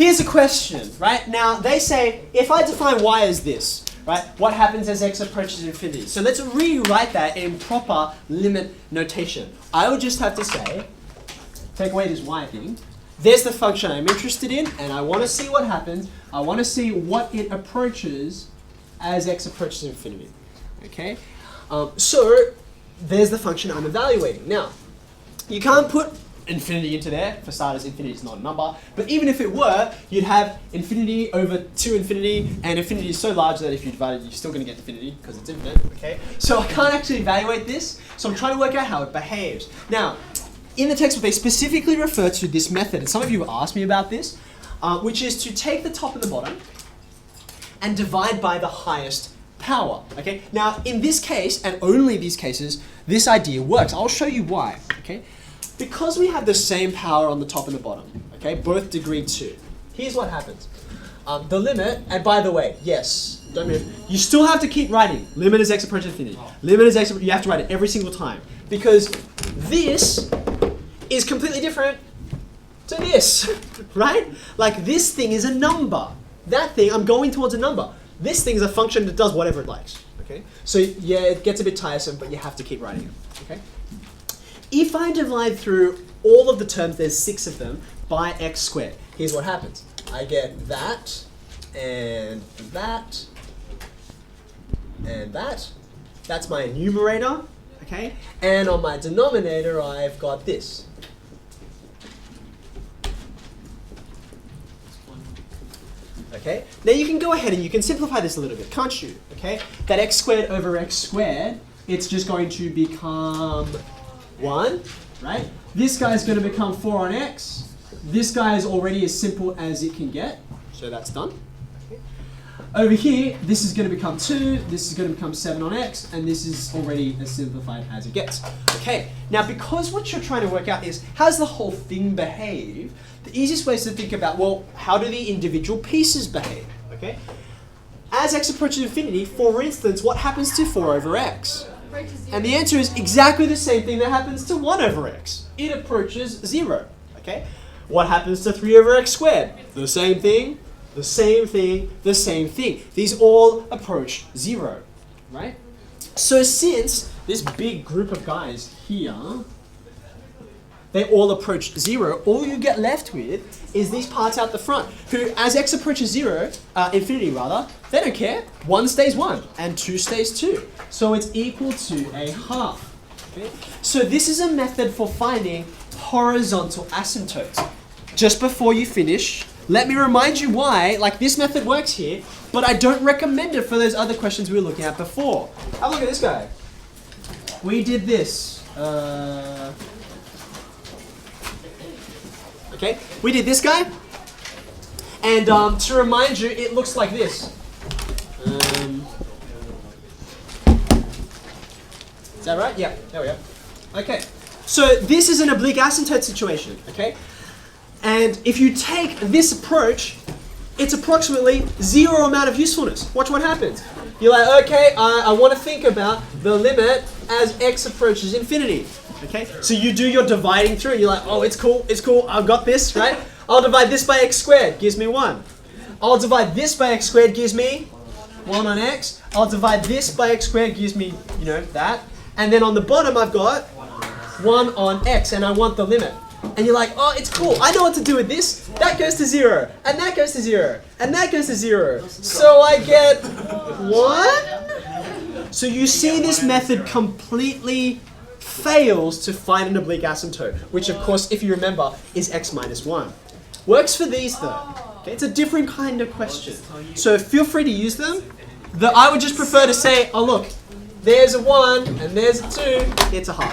here's a question, right? Now, they say, if I define y as this, right, what happens as x approaches infinity? So let's rewrite that in proper limit notation. I would just have to say, take away this y thing. There's the function I'm interested in, and I want to see what happens. I want to see what it approaches as x approaches infinity. Okay? So there's the function I'm evaluating. Now, you can't put infinity into there. For starters, infinity is not a number. But even if it were, you'd have infinity over 2 infinity, and infinity is so large that if you divide it, you're still going to get infinity because it's infinite. Okay? So I can't actually evaluate this, so I'm trying to work out how it behaves. Now, in the textbook, they specifically refer to this method, and some of you have asked me about this, which is to take the top and the bottom and divide by the highest power. Okay? Now, in this case, and only these cases, this idea works. I'll show you why. Okay? Because we have the same power on the top and the bottom, okay, both degree 2, here's what happens. The limit, and by the way, yes, don't move. You still have to keep writing. Limit is x approaching infinity. Limit is x, you have to write it every single time. Because this is completely different to this, right? Like this thing is a number. That thing, I'm going towards a number. This thing is a function that does whatever it likes, okay? So yeah, it gets a bit tiresome, but you have to keep writing it, okay? If I divide through all of the terms, there's 6 of them, by x squared, here's what happens. I get that, and that, and that. That's my numerator, okay? And on my denominator, I've got this. Okay? Now you can go ahead and you can simplify this a little bit, can't you? Okay? That x squared over x squared, it's just going to become 1, right? This guy's going to become 4 on x. This guy is already as simple as it can get. So that's done. Okay. Over here, this is going to become 2. This is going to become 7 on x. And this is already as simplified as it gets. Okay. Now, because what you're trying to work out is, how does the whole thing behave? The easiest way is to think about, well, how do the individual pieces behave? Okay. As x approaches infinity, for instance, what happens to 4 over x? And the answer is exactly the same thing that happens to 1 over x. It approaches 0. Okay? What happens to 3 over x squared? The same thing, the same thing, the same thing. These all approach 0. Right? So since this big group of guys here, they all approach 0, all you get left with is these parts out the front, who, as x approaches 0, infinity rather, they don't care. 1 stays 1, and 2 stays 2. So it's equal to a half. Okay? So this is a method for finding horizontal asymptotes. Just before you finish, let me remind you why, like this method works here, but I don't recommend it for those other questions we were looking at before. Have a look at this guy. We did this. Okay, we did this guy, and to remind you, it looks like this. Is that right? Yeah, there we go. Okay, so this is an oblique asymptote situation, okay? And if you take this approach, it's approximately 0 amount of usefulness. Watch what happens. You're like, okay, I want to think about the limit as x approaches infinity. Okay, so you do your dividing through, and you're like, oh, it's cool, I've got this, right? I'll divide this by x squared, gives me 1. I'll divide this by x squared, gives me 1 on x. I'll divide this by x squared, gives me, you know, that. And then on the bottom, I've got 1 on x, and I want the limit. And you're like, oh, it's cool, I know what to do with this. That goes to 0, and that goes to 0, and that goes to 0. So I get 1? So you see this method completely fails to find an oblique asymptote, which of course, if you remember, is x minus 1. Works for these though. Okay, it's a different kind of question. So feel free to use them. I would just prefer to say, oh look, there's a 1 and there's a 2, it's a half.